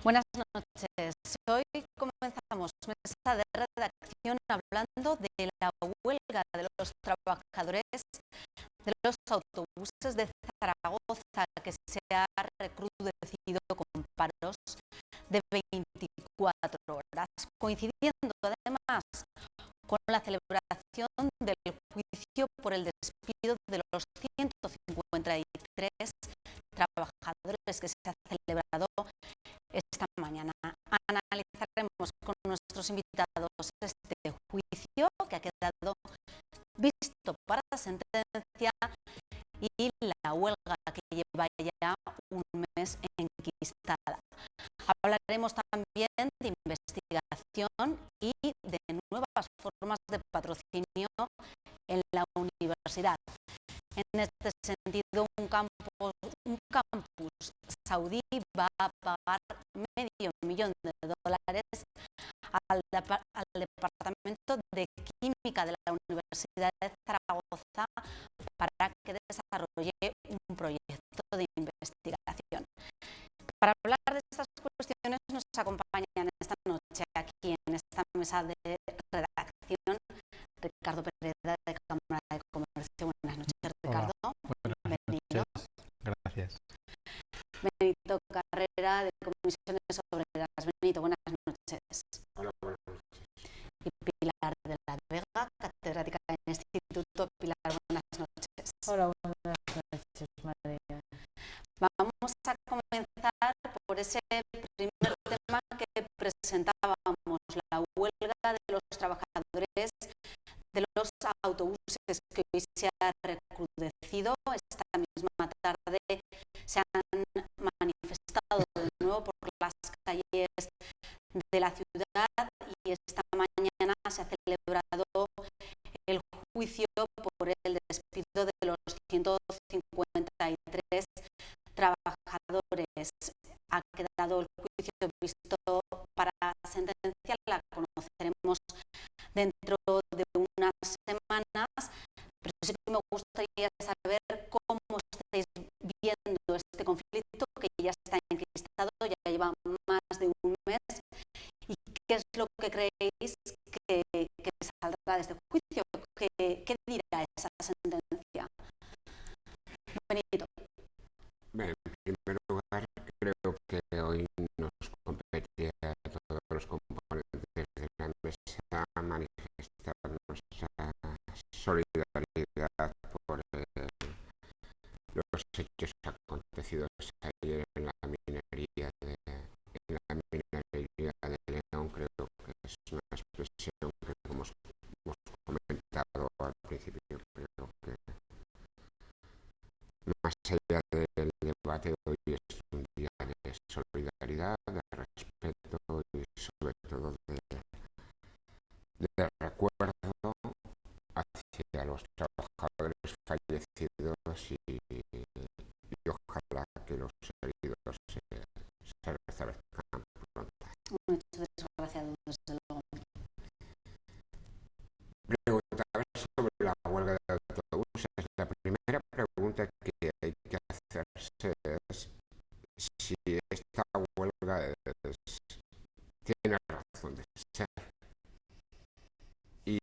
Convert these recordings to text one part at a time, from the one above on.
Buenas noches. Hoy comenzamos mesa de redacción hablando de la huelga de los trabajadores de los autobuses de Zaragoza, que se ha recrudecido con paros de 24 horas, coincidiendo además con la celebración del juicio por el despido de los 153 trabajadores que se ha celebrado esta mañana. Analizaremos con nuestros invitados este juicio que ha quedado visto para sentencia y la huelga que lleva ya un mes enquistada. Hablaremos también de investigación y de nuevas formas de patrocinio en la universidad. En este sentido, un campus saudí va a pagar $500,000 al Departamento de Química de la Universidad de Zaragoza para que desarrolle un proyecto de investigación. Para hablar de estas cuestiones nos acompañan esta noche aquí en esta mesa de redacción Ricardo Pereda, de Cámara de Comercio. Buenas noches, Ricardo. Hola. Buenas Bienvenido. noches. Gracias. Benito Carrera, de Comisiones Obreras. Benito, buenas noches. Hola, buenas noches. Y Pilar de la Vega, catedrática del Instituto. Pilar, buenas noches. Hola, buenas noches, María. Vamos a comenzar por ese primer tema que presentábamos, la huelga de los trabajadores de los autobuses, que hoy se ha recrudecido. Esta misma tarde se han manifestado de nuevo por las calles de la ciudad y esta mañana se ha celebrado el juicio por el despido de los 153 trabajadores. Ha quedado el juicio visto para sentencia, la conoceremos dentro de unas semanas, pero sí que me gustaría saber cómo estáis viendo este conflicto, que ya está enquistado, ya lleva más de un mes, y qué es lo que creéis que saldrá de este juicio, qué dirá esa sentencia. Benito. Bien, en primer lugar, creo que hoy nos compete a todos los componentes de la mesa manifestar nuestra solidaridad por los hechos acontecidos ayer en la minería de León. Creo que es una expresión que, como hemos comentado al principio, creo que más allá del debate, hoy es un día de solidaridad, de respeto y sobre todo de recuerdo hacia los trabajadores fallecidos y ojalá que los heridos se restablezcan pronto. Muchas gracias, desde luego. Preguntar sobre la huelga de autobuses. La primera pregunta que hay que hacerse es si esta huelga tiene razón de ser. Y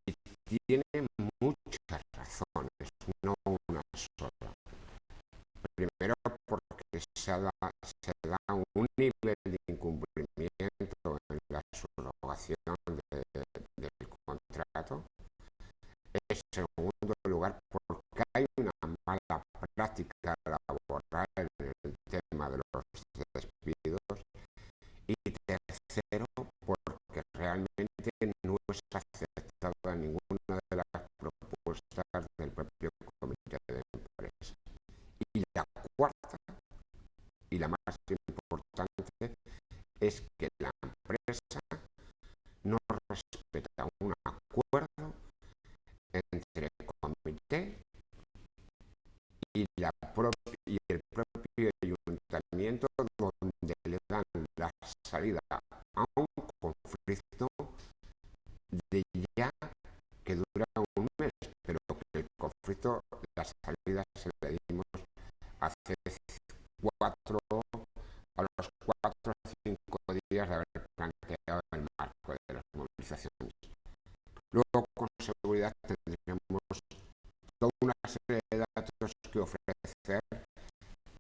tiene muchas razones, no una sola. Primero, porque se da un nivel de incumplimiento en la subrogación del contrato. En segundo lugar, porque hay una mala práctica laboral en el tema de los despidos. Y tercero, porque realmente no es aceptada ninguna de las propuestas del propio comité de empresa. Y la cuarta, y la más importante, es que la empresa no respeta un acuerdo entre el comité y el propio ayuntamiento, donde le dan la salida a un conflicto de ya que dura un mes, pero que el conflicto, la salida se la dimos hace a los 4 o 5 toda una serie de datos que ofrecer,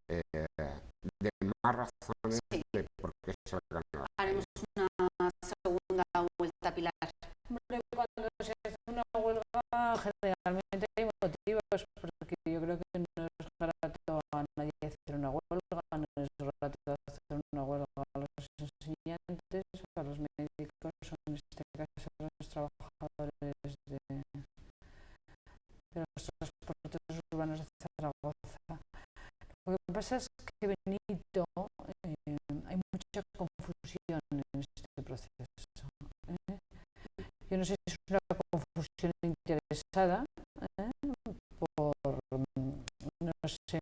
de más razones Sí, de por qué salgan a la calle. haremos una segunda vuelta, Pilar. Hombre, cuando se hace una huelga, generalmente hay motivos, porque yo creo que no es grato a nadie hacer una huelga, no es grato hacer una huelga a los enseñantes, a los médicos, o en este caso a los trabajadores de los transportes urbanos de Zaragoza. Lo que pasa es que, Benito, hay mucha confusión en este proceso. Yo no sé si es una confusión interesada, por, no sé,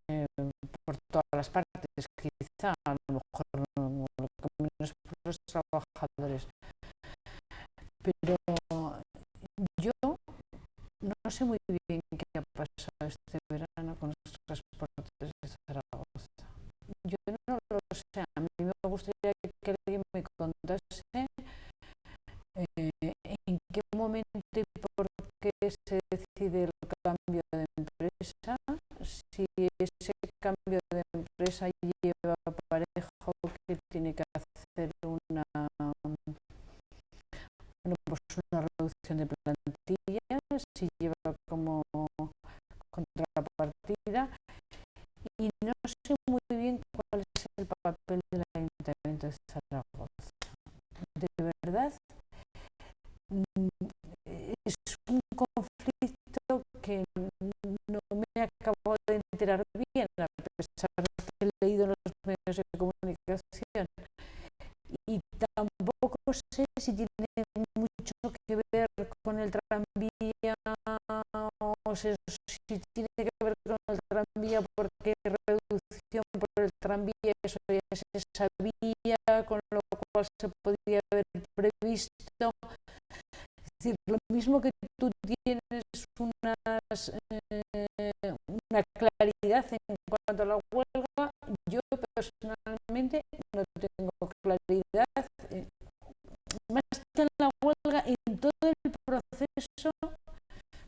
por todas las partes, quizá, a lo mejor no, lo que menos por los trabajadores. Pero yo no sé muy bien qué ha pasado este verano con los transportes de Zaragoza. Yo no lo sé. A mí me gustaría que alguien me contase en qué momento y por qué se decide el cambio de empresa, si ese cambio de empresa lleva aparejo que tiene que hacer pues una reducción de plantilla, si lleva como contrapartida, y no sé muy bien cuál es el papel del Ayuntamiento de Zaragoza. De verdad, es un conflicto que no me acabo de enterar bien, a pesar de que he leído en los medios de comunicación, y tampoco sé si tiene mucho que ver con el tranvía, o si tiene que ver con el tranvía porque reducción por el tranvía, eso ya se sabía, con lo cual se podía haber previsto. Es decir, lo mismo que tú tienes una claridad en cuanto a la huelga, yo personalmente no tengo claridad, más que en la huelga, en todo el proceso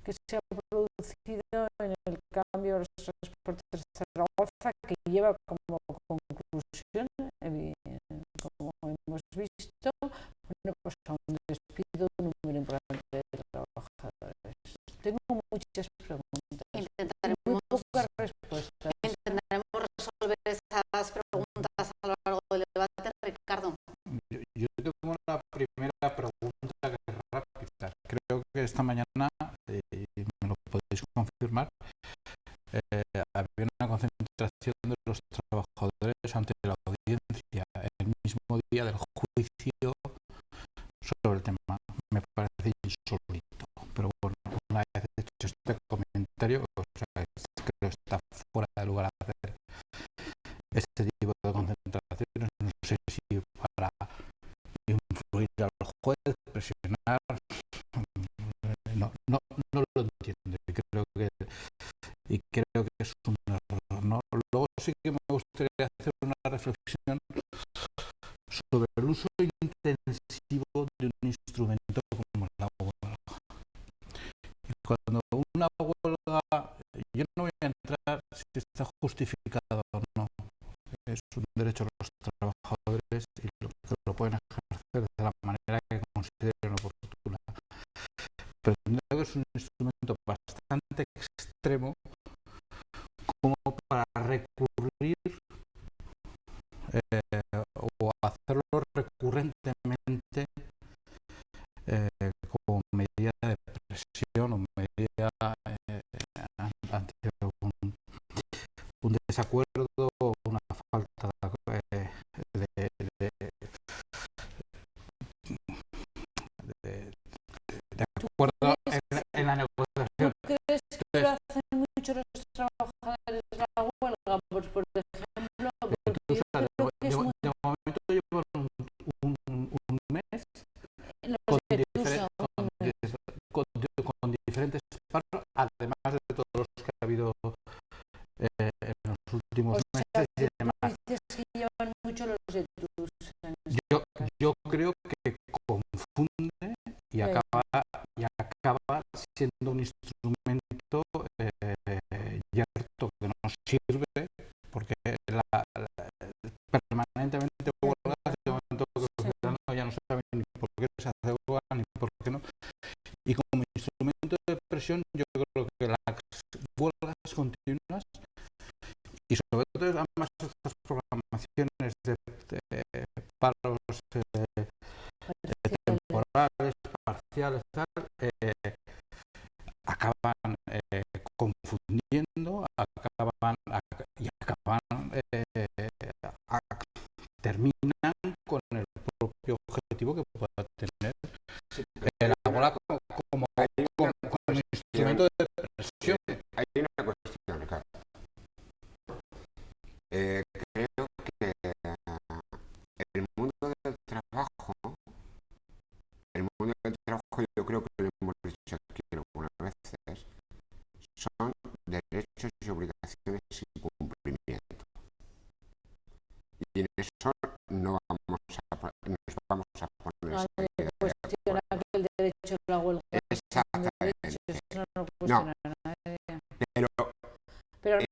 que se ha producido en el cambio de los transportes de Zaragoza, que lleva como conclusión, como hemos visto, bueno, pues a un despido de un número importante de trabajadores. Tengo muchas preguntas y muy pocas respuestas. Intentaremos resolver esas preguntas a lo largo del debate, Ricardo. Yo tengo una primera pregunta que es rápida. Creo que esta mañana, y me lo podéis confirmar, había una concentración de los trabajadores ante la audiencia el mismo día del juicio sobre el tema. Me parece insólito, pero bueno, una vez hecho este comentario, o sea, creo que está fuera de lugar hacer este tipo de concentraciones. No sé si para influir al juez, presionar, no lo entiendo, y creo que es un error, ¿no? Luego sí que me gustaría hacer una reflexión sobre el uso intensivo de un instrumento como la huelga. Y cuando una huelga, yo no voy a entrar si está justificado o no, es un derecho a los trabajadores y lo pueden ejercer de la manera que consideren oportuna. Pero creo que es un instrumento bastante extremo como para recurrir o hacerlo recurrentemente como medida de presión o medida ante un desacuerdo o una falta de acuerdo en la negociación. ¿Tú crees que lo hacen mucho los trabajadores de la huelga? Pues, por ejemplo, porque yo creo que es muy... De momento llevan un mes con diferentes paros, además de todos los que ha habido en los últimos meses y demás. Dices que llevan mucho los de tus... Yo creo que confunde y acaba siendo un instrumento sirve porque permanentemente huelgas, de momento que los ciudadanos ya no saben ni por qué se hace huelga ni por qué no. Y como instrumento de presión, yo creo que las huelgas continuas y sobre todo además estas programaciones de paros temporales, parciales, tal, acaban confundiendo, terminan con el propio objetivo que pueda tener la bola como instrumento de presión. Hay una cuestión, Ricardo. Creo que el mundo del trabajo, yo creo que lo hemos dicho aquí algunas veces, son derechos y obligaciones sin cumplimiento. Y en eso no vamos a poner cuestiona que el derecho a la huelga. exactamente. Eso no lo cuestiona nadie. Pero a lo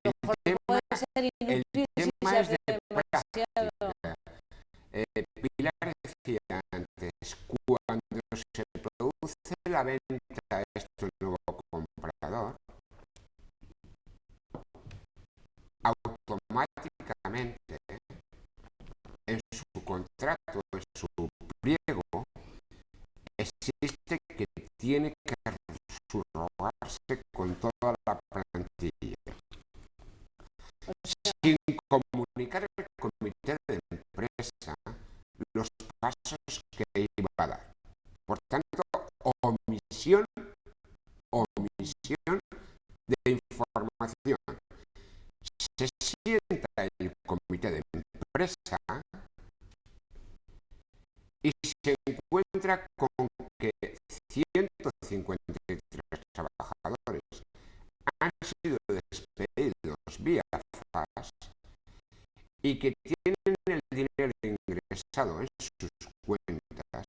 mejor puede ser inútil si se hace demasiado. Pilar decía antes, cuando se produce la venta a este nuevo comprador, automáticamente en su contrato, en su pliego, existe que tiene que subrogarse con toda la plantilla, sin comunicar al comité de empresa los pasos que iba a dar. Por tanto, omisión de información. Se sienta el comité de empresa y se encuentra con que 153 trabajadores han sido despedidos vía FAS y que tienen el dinero ingresado en sus cuentas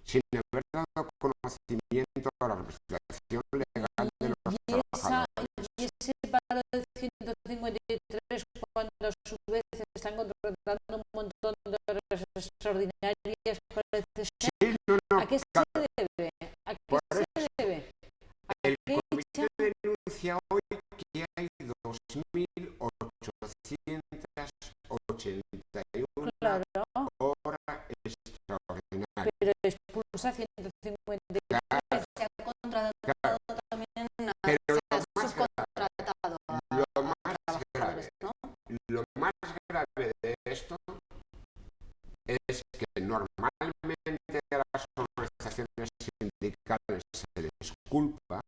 sin haber dado conocimiento a la representación legal de los trabajadores. Y ese paro de 153, cuando a su vez están contratando un montón de horas extraordinarias, parece ser. Sí, ¿A qué se debe? ¿A qué se debe? El comité denuncia hoy que hay 2.881 horas extraordinarias. Pero expulsa 153. Se ha contratado también Pero subcontratado a trabajadores, ¿no? lo más grave de esto es que normalmente a las organizaciones sindicales se les culpa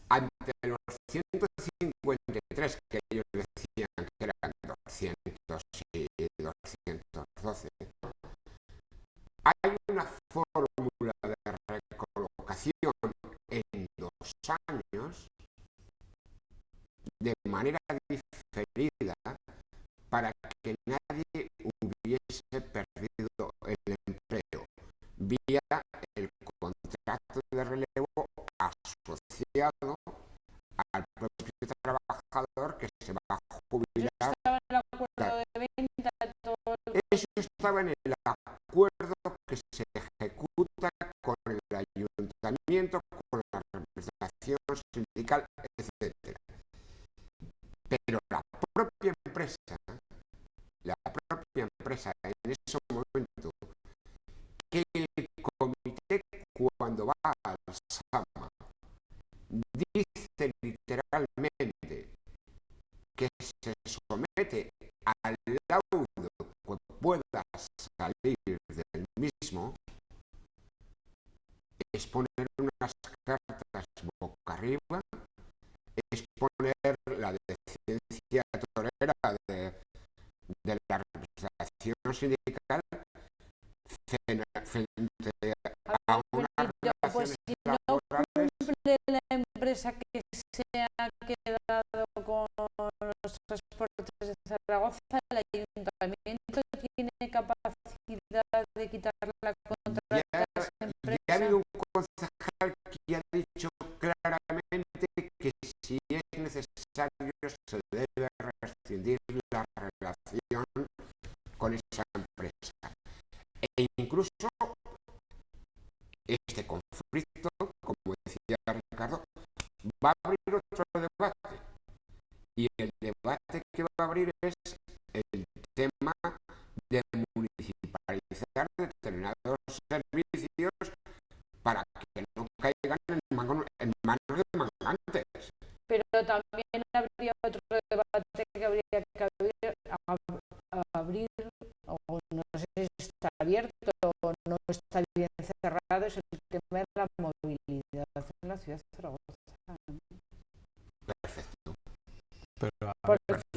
ante los 153 que ellos decían que eran 200 y 212. Hay una fórmula de recolocación en 2 años de manera diferida para que nadie hubiese perdido el empleo vía el contrato de relevo asociado al propio trabajador que se va a jubilar. Estaba en el acuerdo de venta, Eso estaba en el acuerdo que se ejecuta con el ayuntamiento, con la representación sindical, etc. Pero la propia empresa en ese momento, que el comité cuando va al SAMA dice literalmente que se somete al laudo que pueda salir del mismo, es poner unas cartas boca arriba, es poner la decencia torera de la representación sindical frente a unas pues relaciones si no laborales. cumple la empresa que se ha quedado con los transportes de Zaragoza, el ayuntamiento tiene capacidad de quitar la contrata a esa empresa. Ya ha habido un concejal que ha dicho claramente que si es necesario necesario se debe rescindir la relación con esa empresa. E incluso este conflicto, como decía Ricardo, va a abrir otro debate. Y el debate que va a abrir es el tema de municipalizar determinados servicios para que no caigan en manos de mangantes. Pero también habría otro debate que habría que abrir, o no sé si está abierto o no está bien cerrado, es el tema de la movilidad en la ciudad de Zaragoza. Perfecto. Pero Porque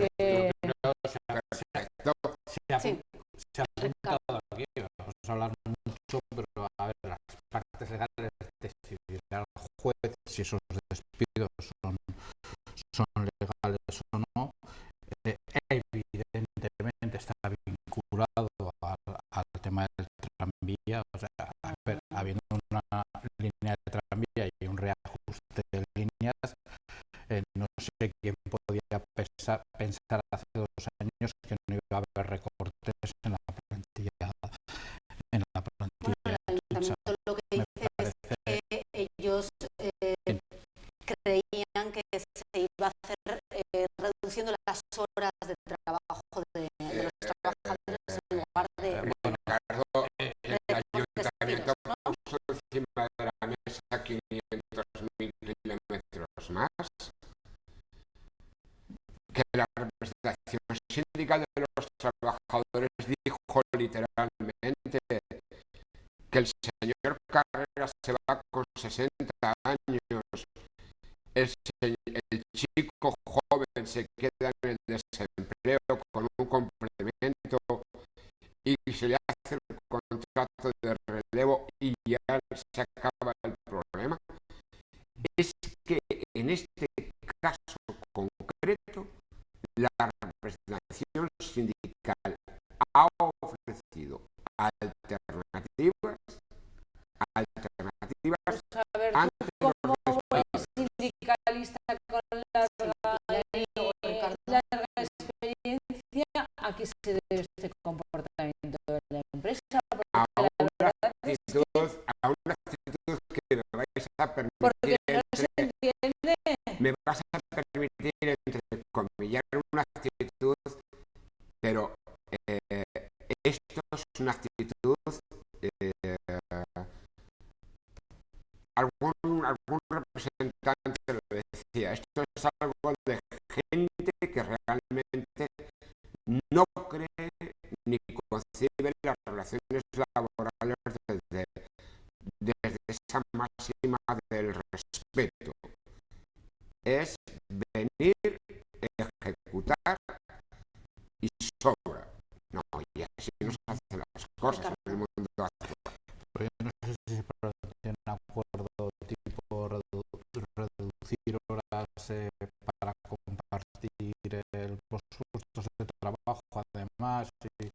se ha apuntado aquí, vamos a hablar mucho, pero a ver, las partes legales de decidir al juez si esos despidos son legales o no, evidentemente está vinculado al tema del tranvía. O sea, a ver, habiendo una línea de tranvía y un reajuste de líneas, no sé quién podía pensar hace 2 años que no iba a haber recortes en la plantilla. Bueno, el ayuntamiento lo que dice es que ellos creían que se iba a hacer reduciendo las horas de trabajo de los trabajadores en lugar de Ricardo, el ayuntamiento ¿no? puso encima de la mesa 500.000 kilómetros más, que la representación sindical de los trabajadores dijo literalmente que el señor Carreras se va con 60 años, el chico joven se queda en el desempleo con un complemento y se le hace el contrato de relevo y ya se acaba el problema. Es que en este caso concreto la representación sindical ha ofrecido alternativas a ver, antes tú de como los buen despidos. sindicalista con larga experiencia, aquí se debe este comportamiento de la empresa, porque A la una verdad es actitud que me vais a porque permitir, no se entiende. me vas a permitir entrecomillar una actitud, pero esto es una actitud, algún representante lo decía, esto es algo de gente que realmente no cree ni concibe las relaciones laborales desde esa máxima del respeto. Es venir, ejecutar y sobra. No, y así no se hacen las cosas en el mundo actual. Pero yo no sé si se tiene un acuerdo tipo reducir horas para compartir los puestos de trabajo, además, y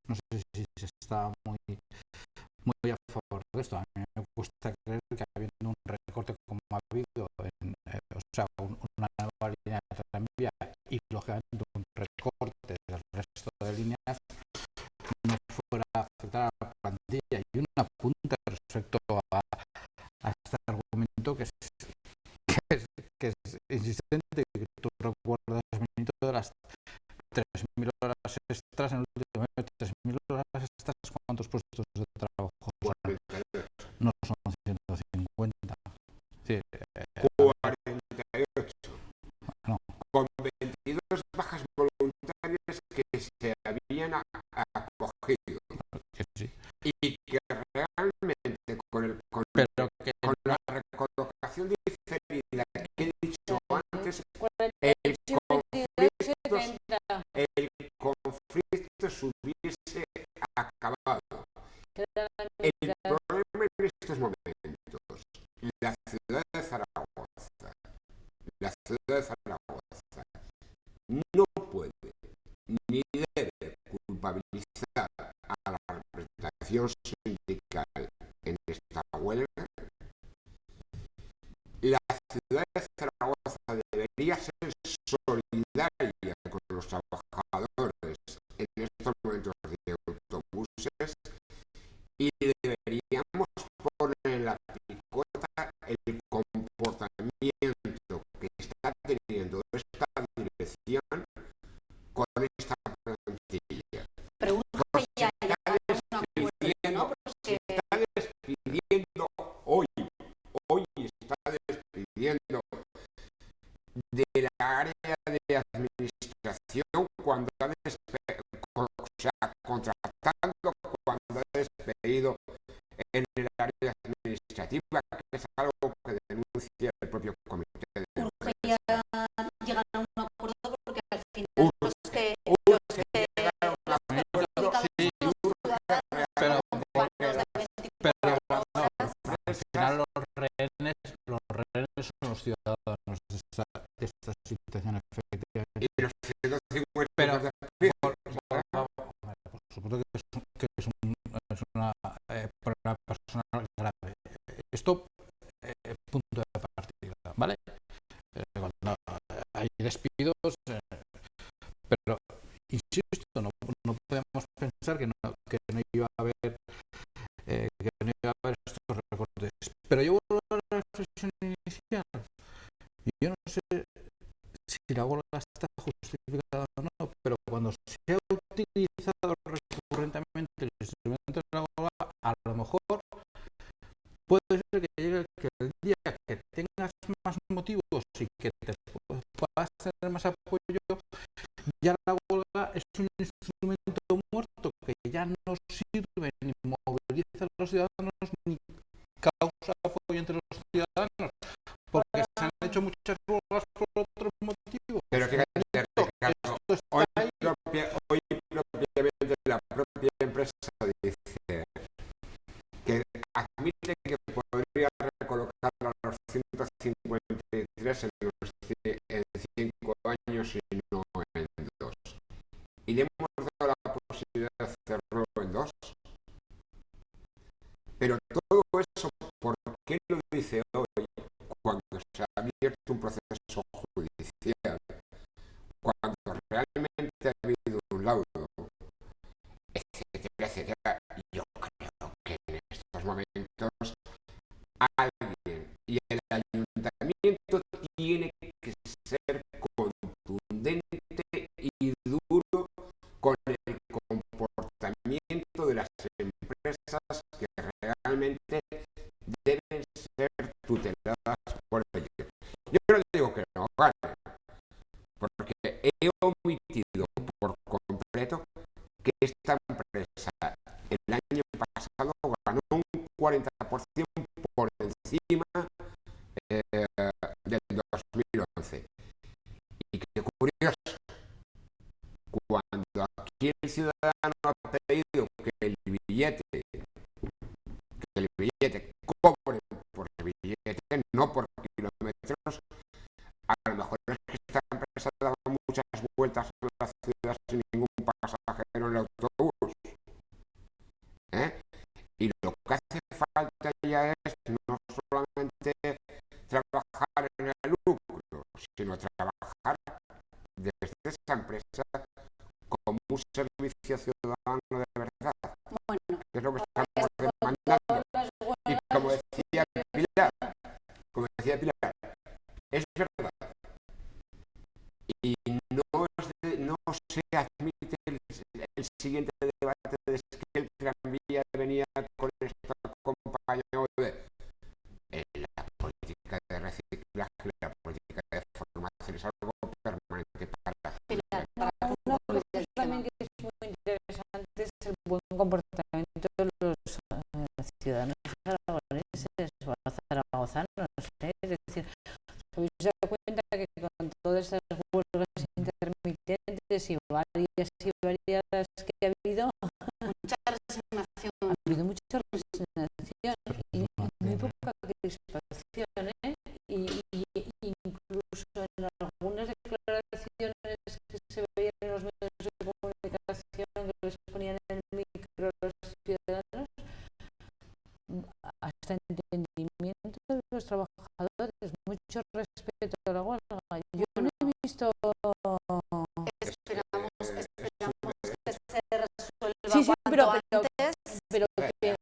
no sé si se está muy a favor de esto. A mí me gusta creer que habiendo un recorte como ha habido, o sea, una nueva línea de tranvía y lógicamente un recorte del resto de líneas, no fuera a afectar a la plantilla. Y un apunte respecto a este argumento que es insistente, que tú recuerdas, Benito, de las 3.000 horas extras en el último año. 3.000 horas extras, ¿cuántos puestos de trabajo son? No son 150. Sí, 48. no. Con 22 bajas voluntarias que se habían acogido. Que sí. Y que realmente con la recolocación diferida que he dicho antes, el conflicto se hubiese acabado. El problema en estos momentos, la ciudad de Zaragoza no puede ni debe culpabilizar a la representación sindical en esta huelga. La ciudad de Zaragoza debería ser contratación cuando ha contratando cuando ha despedido en el área administrativa, que es algo que denuncia el propio comité de urgía llegar a un acuerdo porque al final los que pero al final los rehenes son los ciudadanos de esta situación efectivamente. y los 150 Pero de por supuesto que es una problema personal grave. Esto punto de partida, ¿vale? Cuando hay despidos, pero insisto, no podemos pensar que no iba a haber estos recortes. Pero yo vuelvo a la reflexión inicial. Yo no sé si la huelga está justificada o no, pero cuando se ha utilizado recurrentemente el instrumento de la huelga, a lo mejor puede ser que llegue que el día que tengas más motivos y que te puedas tener más apoyo, ya la huelga es un instrumento muerto que ya no sirve ni moviliza a los ciudadanos ni causa apoyo entre los ciudadanos, porque se han hecho muchas huelgas por otros motivos. Pero fíjate, Ricardo, hoy propiamente la propia empresa dice que admite que podría recolocar a los 153 en 5 años y no en 2. Y le hemos dado la posibilidad de hacerlo en 2. Pero todo eso, ¿por qué lo dice hoy cuando se ha abierto un proceso judicial? Cuando realmente ha habido un laudo, etcétera, etcétera. Yo creo que en estos momentos alguien y el ayuntamiento tiene que ser contundente y duro con el comportamiento de las empresas que realmente deben ser tuteladas por ello. Yo no digo que no gane, porque he omitido por completo que esta empresa el año pasado ganó un 40% por encima del 2011. Y qué curioso, cuando aquí el ciudadano ha pedido que el billete cobre por el billete, no por kilómetros, a lo mejor es que esta empresa daba muchas vueltas en la ciudad sin ningún pasajero en el autobús. Y lo que hace falta ya es no solamente trabajar en el lucro, sino trabajar desde esa empresa como un servicio ciudadano de verdad. Bueno, que es lo que estamos demandando. Y como decía Pilar, es verdad. Y no se admite el siguiente debate de que el tranvía venía con esto acompañado de la política de reciclaje, la política de formación, es algo permanente para Pilar, una cosa también que es muy interesante es el buen comportamiento de los ciudadanos aragoneses o zaragozanos. Es decir, ¿os habéis dado cuenta que con todas esas huelgas intermitentes y variadas que ha habido, mucha resignación. ha habido mucha resignación y muy poca crispación, y incluso en algunas declaraciones que se veían en los medios de comunicación que les ponían en el micro los ciudadanos, hasta entendimiento de los trabajadores, mucho respeto a la huelga. Yo no he visto... Esperamos que se resuelva Sí, cuanto pero antes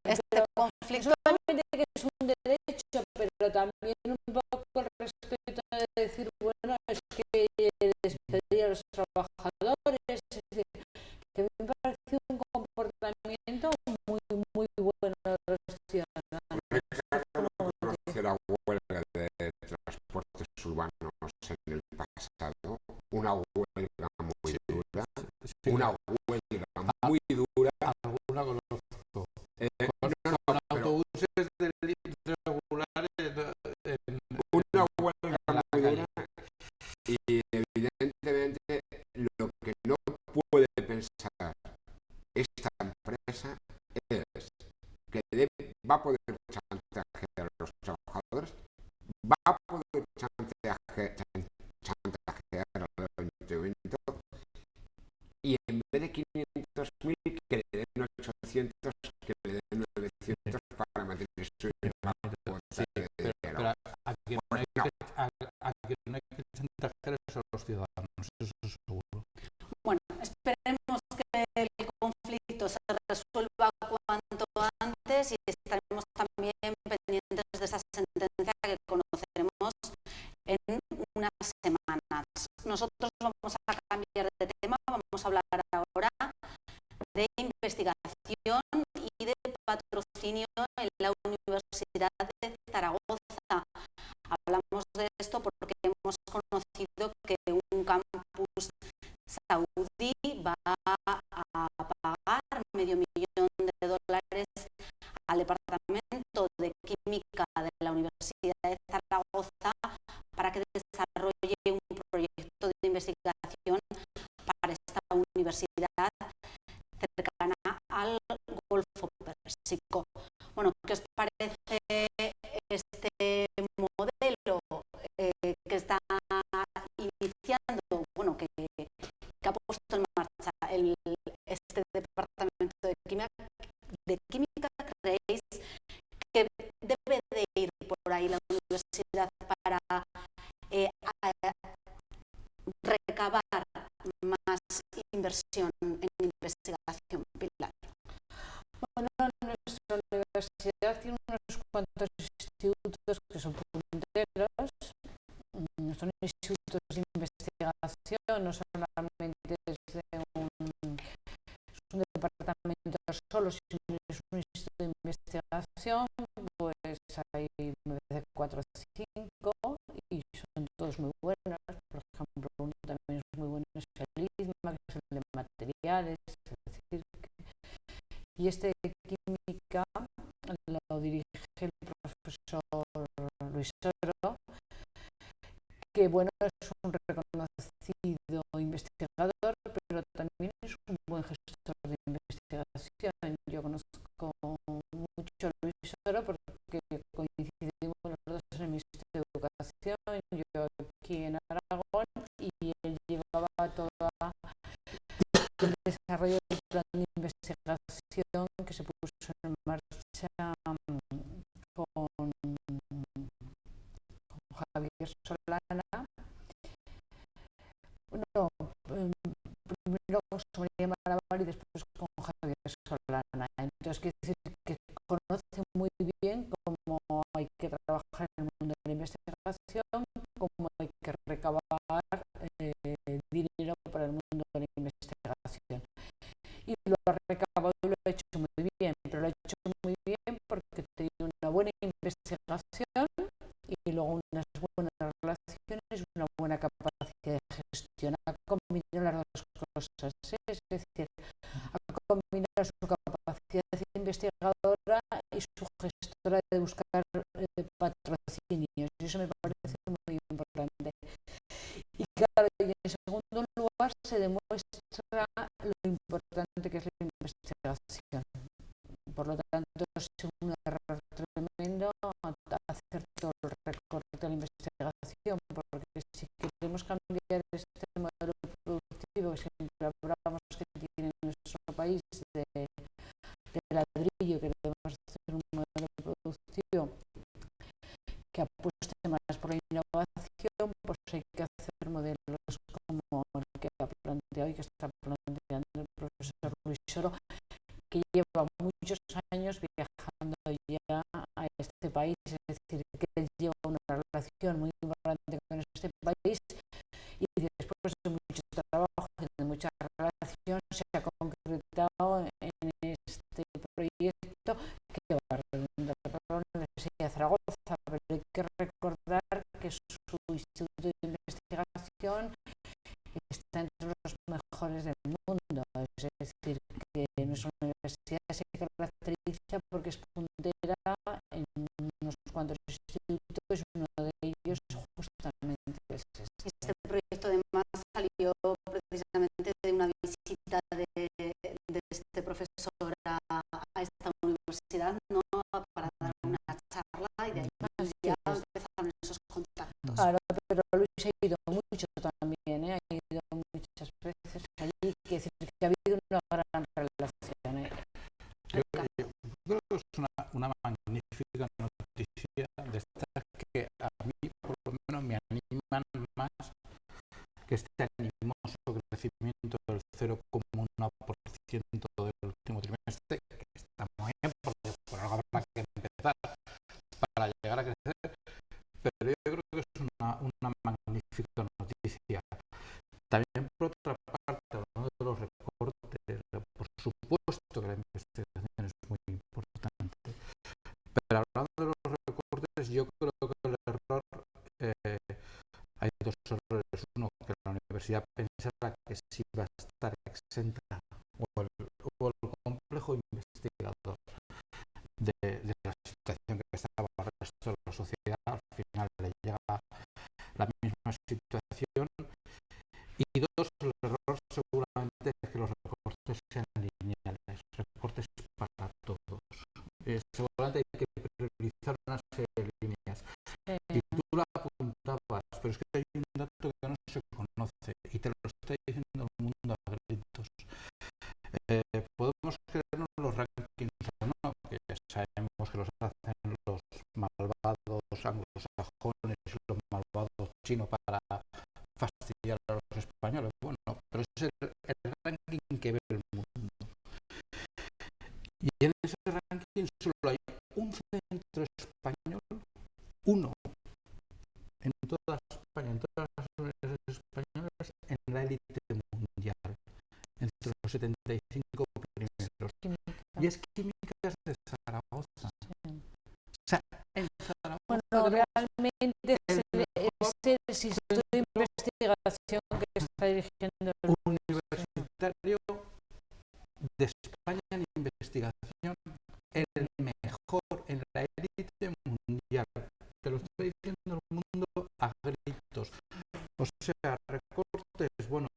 este conflicto. solamente que es un derecho, pero también un poco el respeto de decir, bueno, es que despedir a los trabajadores, es decir, que me parece un comportamiento muy bueno de los ciudadanos. conocer la huelga de transportes urbanos en el pasado, una huelga muy chantajear al ayuntamiento y en vez de 500.000 que le den 800, que le den 900 para mantener su Sí, pero aquí no hay que chantajear a los ciudadanos, eso es seguro. Bueno, esperemos que el conflicto se resuelva cuanto antes y estaremos también pendientes de esa sentencia que conoceremos en unas semanas. Nosotros vamos a cambiar de tema, vamos a hablar ahora de investigación y de patrocinio en la Universidad de Zaragoza. Hablamos de esto porque hemos conocido que un campus saudí va a pagar $500.000 al Departamento de Química de la Universidad de Zaragoza para que desarrolle un proyecto de investigación para esta universidad cercana al Golfo Pérsico. Bueno, ¿qué os parece este modelo que está iniciando, bueno, que ha puesto en marcha este departamento de química? ¿Creéis que debe de ir por ahí la universidad para recabar más inversión en investigación, Pilar? Bueno, nuestra universidad tiene unos cuantos institutos que son punteros, son institutos de investigación, no solamente es un departamento solo, sino es un instituto de investigación, pues hay 9, 4 o 5 y son todos muy buenos. Por ejemplo, uno también es muy bueno, es el ISMA, que es el de materiales, es decir, y este de química lo dirige el profesor Luis Oro, que bueno, es un reconocido investigador, pero también es un buen gestor de investigación. Yo conozco mucho a Luis Oro porque coincidimos los dos en el Ministerio de Educación, yo aquí en Aragón, y él llevaba todo el desarrollo del plan de investigación que se puso en marcha con Javier Solana. Bueno, primero con María Maraval y después con Javier Solana. Entonces, quiere decir que conoce muy bien cómo hay que trabajar en el mundo de la investigación, cómo hay que recabar dinero para el mundo de la investigación. Y lo ha recabado y lo ha hecho muy bien, pero lo ha hecho muy bien porque tenía una buena investigación y luego unas buenas relaciones y una buena capacidad de gestión. Ha combinado las dos cosas, es decir, ha combinado su capacidad investigadora y su gestora de buscar patrocinios, y eso me parece muy importante. Y claro, y en segundo lugar se demuestra lo importante que es la investigación. Por lo tanto, es un error tremendo hacer todo el recorte de la investigación, porque si queremos cambiar este modelo productivo que siempre hablamos que tiene nuestro país de ladrillo, que debemos hacer un modelo productivo que apueste más por la innovación, pues hay que hacer modelos como el que ha planteado y que está planteando el profesor Luis Oro, que lleva muchos años viajando ya a este país, es decir, que él lleva una relación muy importante con este país y después de mucho trabajo y de mucha relación se ha concretado en este proyecto que va a realizar la Universidad de Zaragoza, pero hay que recordar que su instituto de investigación está entre los mejores del mundo, es decir, que nuestra universidad se caracteriza porque es puntera en unos cuantos institutos y uno de ellos justamente es este. Este proyecto además salió precisamente de una visita de este profesor a esta universidad, ¿no? Para dar una charla y de ahí ya empezaron esos contactos. Claro, pero Luis ha ido mucho también, ha ido muchas veces allí, que decir que ha habido una gran relación. Yo creo que es una magnífica noticia de estas que a mí por lo menos me animan más que este animoso crecimiento del 0,1% del último trimestre, que está muy bien, porque por algo habrá que empezar para llegar a crecer, pero yo creo que es una magnífica noticia. También, por otra parte, hablando de los recortes, por supuesto que la investigación es muy importante, pero hablando de los recortes, yo creo que el error, hay dos errores. Uno, que la universidad pensara que sí va a estar exenta, o el complejo investigador de la situación que estaba el resto de la sociedad, al final le llega la misma situación. Y dos, el error seguramente es que los recortes sean lineales, recortes para todos. Seguramente hay que priorizar una serie de líneas. Y tú la apuntabas, pero es que hay un dato que no se conoce y te lo está diciendo el mundo a gritos. Podemos creernos los rankings o no, que ya sabemos que los hacen los malvados anglosajones y los malvados chinos para fastidiar a los españoles. Bueno, pero es el ranking que ve el mundo. Y en ese ranking solo hay un centro español, uno, en toda España, en todas las universidades españolas, en la élite mundial, entre los 75 primeros. Y es Químicas de Zaragoza. O sea, en Zaragoza. Bueno, realmente es el instituto de investigación que está dirigiendo el universitario de España en investigación, el mejor en la élite mundial. Te lo estoy diciendo el mundo a gritos. O sea, recortes, bueno,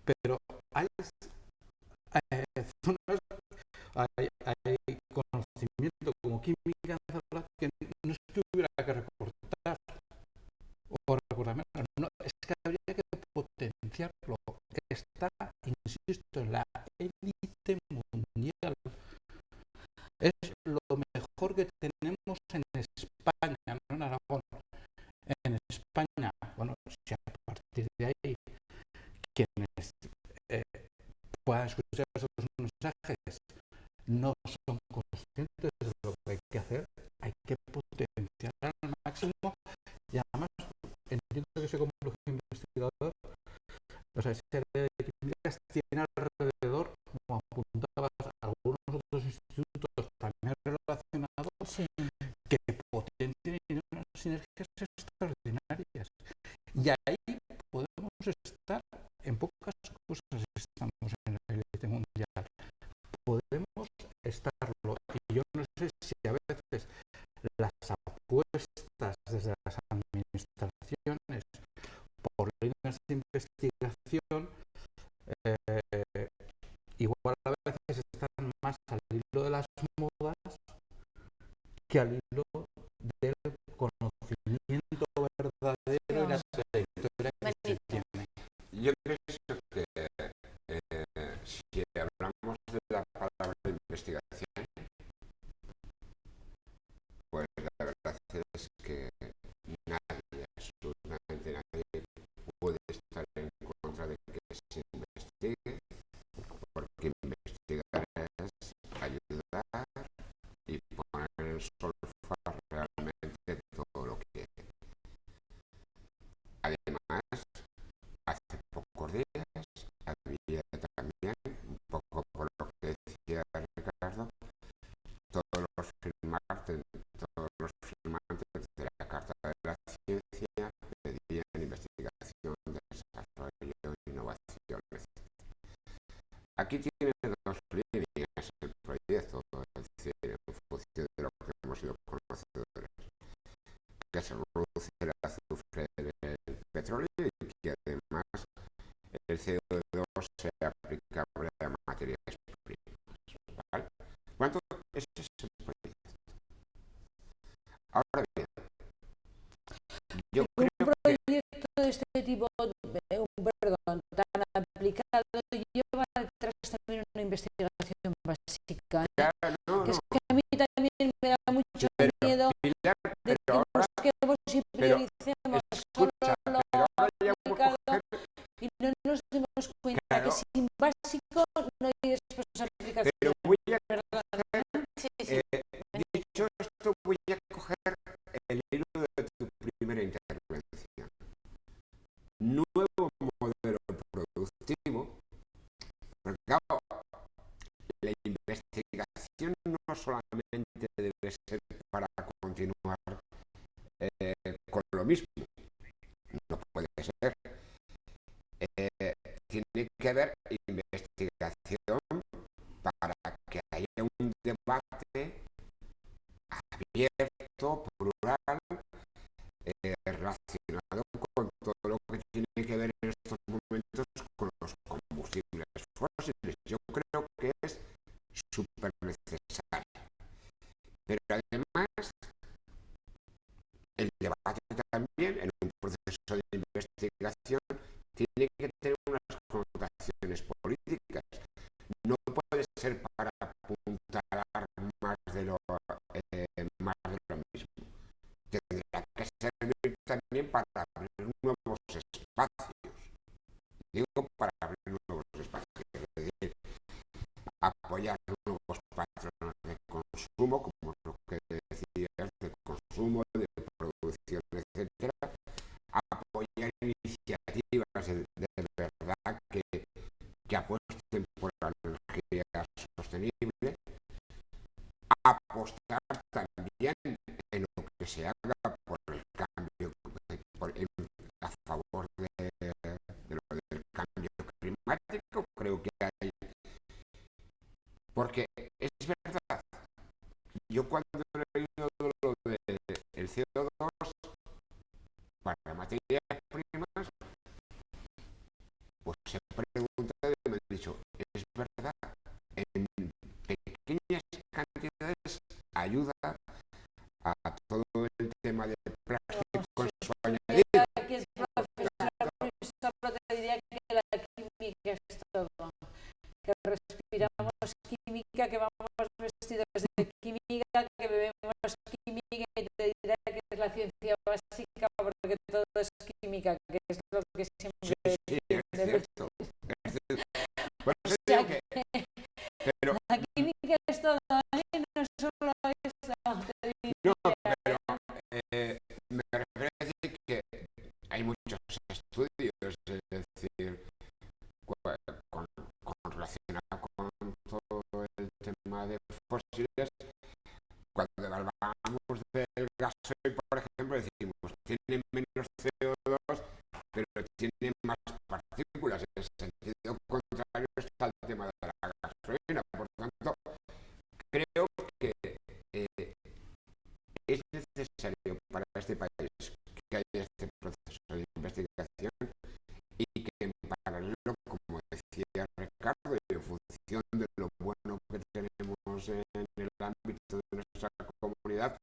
pero hay zonas, hay conocimiento como química que no es que hubiera que recortar o recordar menos, no, es que habría que potenciarlo. Está, insisto, en la élite mundial. Es lo mejor que tenemos en España, no en Aragón. En España, bueno, si a partir de ahí quienes puedan escuchar esos mensajes no son conscientes de lo que hay que hacer, hay que potenciar al máximo. Y además entiendo que ese complejo investigador, o sea, ese área de químicas tiene alrededor, como apuntabas, algunos otros institutos también relacionados, sí, que potencian unas sinergias extraordinarias. Y ahí podemos estar, en pocas cosas estamos en la élite mundial. Podemos estarlo. Y yo no sé si a veces las apuestas desde las administraciones por líneas de investigación igual a veces están más al hilo de las modas que al hilo del conocimiento verdadero y la trayectoria que se tiene. Yo pienso que si hablamos de la palabra investigación, pues la verdad es que nadie, absolutamente nadie, puede estar en contra de que se investigue, porque investigar es ayudar y poner en solfa realmente todo lo que. Además, hace pocos días había también, un poco por lo que decía Ricardo, todos los firmantes de la Carta de la Ciencia pedían investigación, desarrollo, innovación, etc. Aquí tiene dos líneas el proyecto, es decir, en función de lo que hemos sido conocedores, que se reduce el azufre del petróleo y que además el CO2 sea aplicable a materias primas. ¿Vale? ¿Cuánto es ese proyecto? Ahora bien, yo creo que cuenta Claro. que sin básico no hay después aplicación. Pero voy a ¿Verdad? Sí, sí. dicho esto, voy a coger el hilo de tu primera intervención. Nuevo modelo productivo. Porque claro, la investigación no solamente debe ser para continuar con lo mismo. No puede ser. Tiene que haber investigación para que haya un debate abierto, plural, relacionado con todo lo que tiene que ver en estos momentos con los combustibles fósiles. Yo creo que es súper necesario. Pero además, el debate también en un proceso de investigación tiene que tener unas connotaciones políticas. No puede ser para apuntalar más de lo mismo. Tendrá que servir también para abrir nuevos espacios. Digo, para abrir nuevos espacios. Es decir, apoyar nuevos patrones de consumo, como lo que decías, de consumo, de producción, etcétera. Apoyar iniciativas de verdad que apuesten por la energía sostenible. Apostar también en lo que se haga por el cambio, a favor de lo del cambio climático. Creo que hay. Porque es verdad, yo cuando he leído lo del CO2 para materias primas, pues he preguntado y me han dicho, es verdad, en pequeñas cantidades ayuda a todo el tema del plástico en su añadido. Aquí es profesora, solo te diría que la química es todo. Que respiramos química, que vamos vestidos de química, que bebemos química, y te dirá que es la ciencia básica, porque todo es química, que es lo que siempre Sí, es cierto. Por eso o sea, digo que, pero la química es todo, no solo eso, te no, diría. pero me refiero a decir que hay muchos estudios, es decir, relacionado con todo el tema de fósiles. Cuando hablamos del gasoil, por ejemplo, decimos tiene menos CO2, pero tiene más partículas. En el sentido contrario está el tema de la gasolina. Por tanto, creo que es necesario para este país que haya este proceso de investigación y que en paralelo, como decía Ricardo, y en función de lo bueno que tenemos en el ámbito de nuestra comunidad,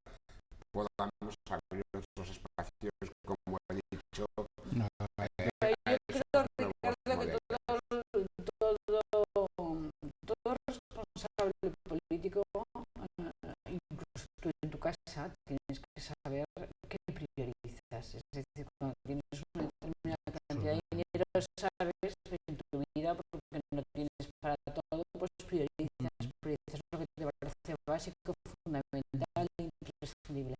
podamos abrir otros espacios, como he dicho, Yo creo, Ricardo, que todo responsable político, incluso tú en tu casa, tienes que saber qué priorizas. Es decir, cuando tienes una determinada cantidad de dinero, sabes en tu vida, porque no tienes para todo, pues priorizas lo que te parece básico, fundamental e imprescindible.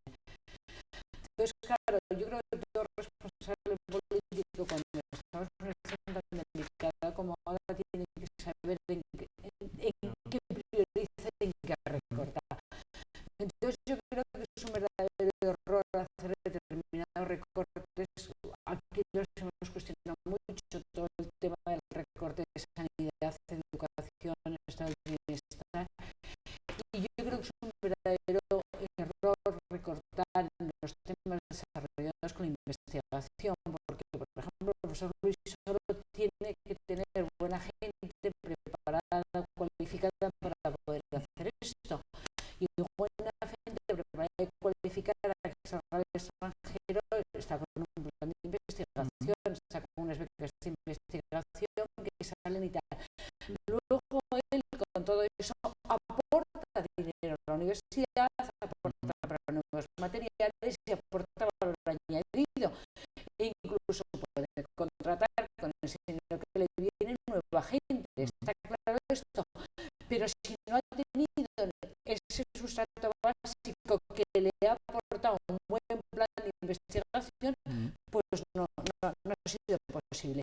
Entonces, claro, yo creo que todo responsable político, cuando estamos en una situación tan delicada como ahora, tiene que saber en qué prioriza y en qué recorta. Entonces, yo creo que es un verdadero error hacer determinados recortes. Aquí nos hemos cuestionado mucho todo el tema del recorte de sanidad, educación, estado de bienestar. Y yo creo que es un verdadero error recortar en los temas desarrollados con la investigación, porque, por ejemplo, el profesor Luis solo tiene que tener buena gente preparada, cualificada para poder hacer esto. Y buena gente preparada y cualificada que salga del extranjero está con un plan de investigación, está con unas becas de investigación que salen y tal. Luego él, con todo eso, aporta dinero a la universidad, aporta para nuevos materiales y aporta valor añadido. E incluso puede contratar con ese dinero que le viene esto, pero si no ha tenido ese sustrato básico que le ha aportado un buen plan de investigación, pues no ha sido posible.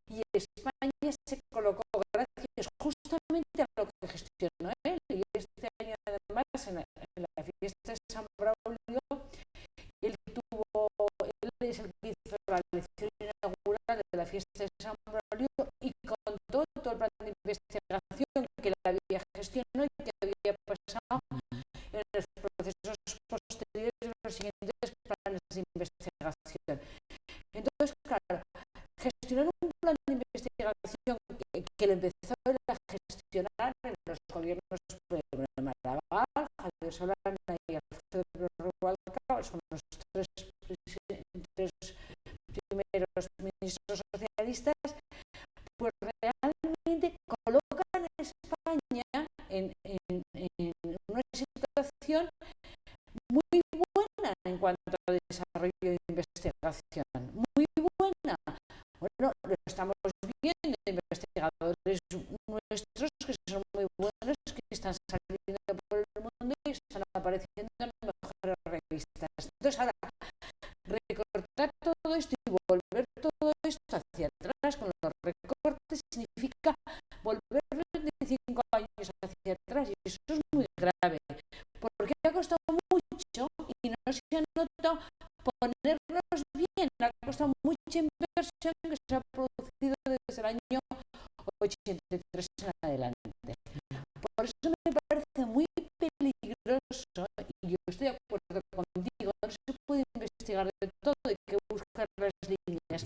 Y España se colocó, gracias justamente a lo que gestionó él, y este año además en la fiesta de San Braulio, él es el que hizo la lección inaugural de la fiesta de San Braulio y contó todo el plan de investigación que él había gestionado y que había pasado en los procesos posteriores de los siguientes planes de investigación. Entonces, claro, gestionar un plan de investigación que le empezó a gestionar en los gobiernos de Maragall, Javier Solana y Alfredo Rubalcaba, son los tres primeros ministros socialistas, pues realmente colocan a España en una situación muy buena en cuanto a desarrollo de investigación, muy buena. Bueno, lo estamos viendo, investigadores nuestros que son muy buenos, que están saliendo por el mundo y están apareciendo en las mejores revistas. Entonces, ahora, recortar todo esto y volver todo esto hacia atrás con los recortes significa volver 25 años hacia atrás, y eso es muy grave, porque ha costado mucho y no se ha notado ponernos bien, ha costado mucha inversión que se ha producido desde el año 83 en adelante. Por eso me parece muy peligroso, y yo estoy de acuerdo contigo, no se puede investigar de todo, hay que buscar las líneas,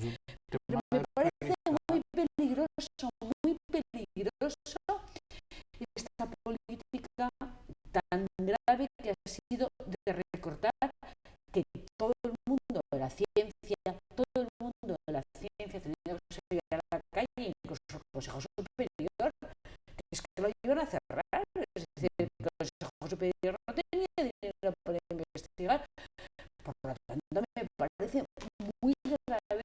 pero me parece muy peligroso esta política tan grave que ha sido de recortar, que todo el mundo de la ciencia tenía que salir a la calle, incluso el Consejo Superior, que es que lo iban a cerrar, es decir, el Consejo Superior no tenía dinero para investigar. Por lo tanto, me parece muy grave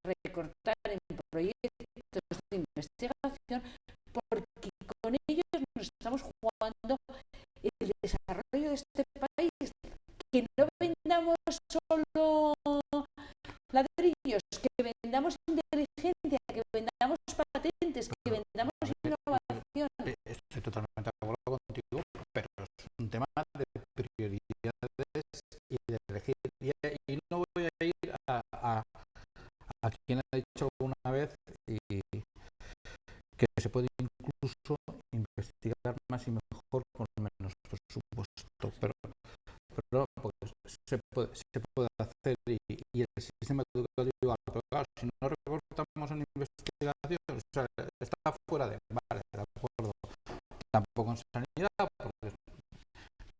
recortar en proyectos de investigación, porque con ellos nos estamos jugando el desarrollo de este país, que no vendamos solo ladrillos, que vendamos inteligencia, que vendamos patentes, que vendamos innovación. Estoy totalmente de acuerdo contigo, pero es un tema de prioridades y de elegir. Y no voy a ir a quien ha dicho una vez que se puede incluso investigar más y mejor con menos presupuesto, pero pues, se puede hacer, y el sistema educativo, pero claro, si no recortamos en investigación, o sea, está fuera de, vale, de acuerdo, tampoco en sanidad, porque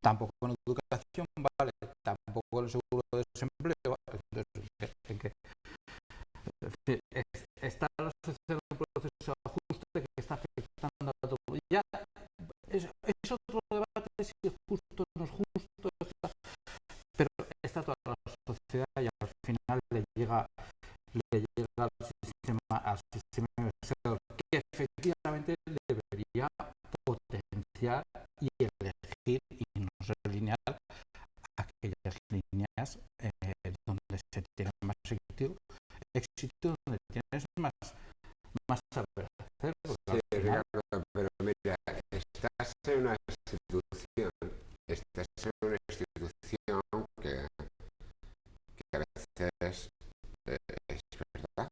tampoco en educación, vale, tampoco en el seguro de desempleo, entonces, está la sociedad en un proceso de ajuste que está afectando a todo. Ya es otro debate si es justo o no es justo, pero está toda la sociedad y al final le llega al sistema investigador, que efectivamente debería potenciar y elegir y no ser lineal aquellas líneas donde se tiene más éxito, donde tienes más saber hacer. Sí, Ricardo, pero mira, estás en una institución que a veces es verdad,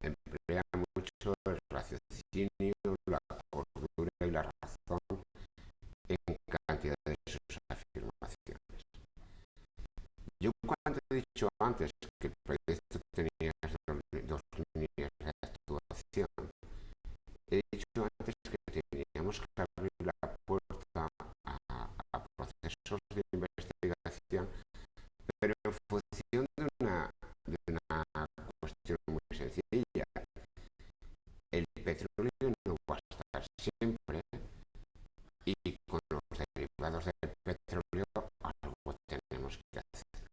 emplea mucho el raciocinio, la cordura y la razón en cantidad de sus afirmaciones. Yo, cuando he dicho antes que el proyecto tenía dos líneas de actuación, he dicho antes que teníamos que abrir la puerta a procesos de investigación, pero en función de una cuestión muy sencilla. El petróleo no va a estar siempre, y con los derivados del petróleo algo tenemos que hacer.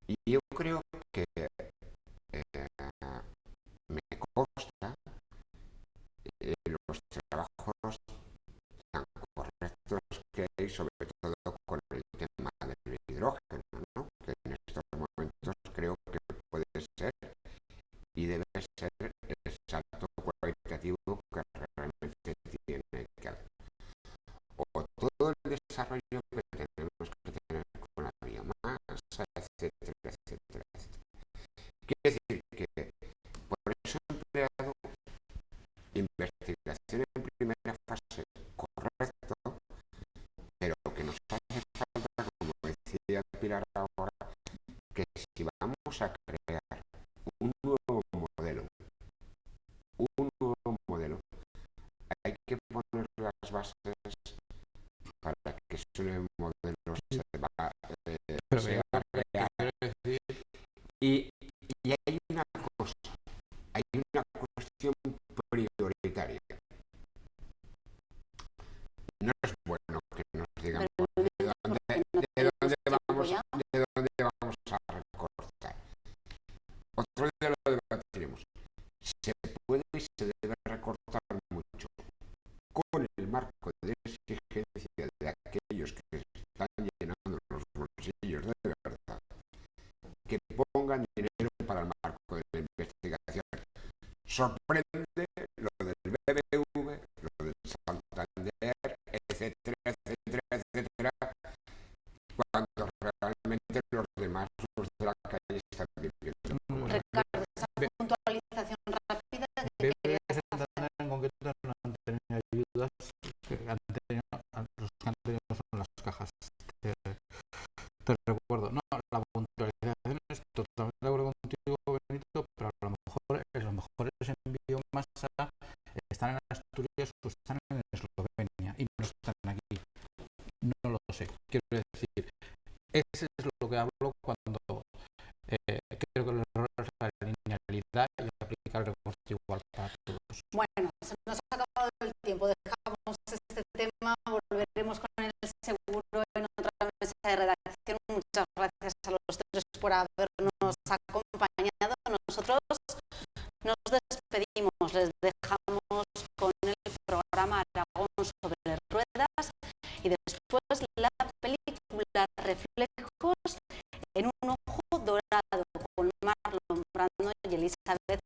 Y yo creo que me consta los y debe ser el salto cualitativo que realmente tiene que haber. O todo el desarrollo que tenemos que tener con la biomasa, etcétera, etcétera, etcétera. Quiere decir que por eso he empleado investigación en primera fase, correcto, pero que nos hace falta, como decía Pilar ahora, que si vamos a crear un nuevo modelo, hay que poner las bases para que ese modelo sea real. Y hay una cosa, hay una cuestión prioritaria. No es bueno que nos digan de dónde vamos a recortar. Otro día lo debatiremos. Se puede y se debe recortar mucho con el marco de exigencia de aquellos que están llenando los bolsillos de verdad, que pongan dinero para el marco de la investigación. Sorprende lo del BBV, lo del Santander, etcétera, etcétera, etcétera, cuando realmente los demás, los de la calle, están viviendo. Ricardo, esa puntualización rápida que querías hacer. En concreto no han tenido ayudas, los que han tenido son las cajas. Te recuerdo, no, la puntualización es totalmente de acuerdo contigo, Benito, pero a lo mejor los mejores en biomasa están en Asturias o están en Eslovenia y no están aquí. No lo sé. Quiero decir, ese es lo que hablo cuando creo que el error es la linealidad y aplicar el recorte igual para todos. Bueno, se nos ha acabado el tiempo. Dejamos este tema, volveremos con él seguro en otra mesa de redacción. Muchas gracias a los tres por habernos acompañado. Nosotros nos despedimos, les dejamos con el programa Aragón sobre ruedas y después la película Reflejos en un ojo dorado con Marlon Brando y Elizabeth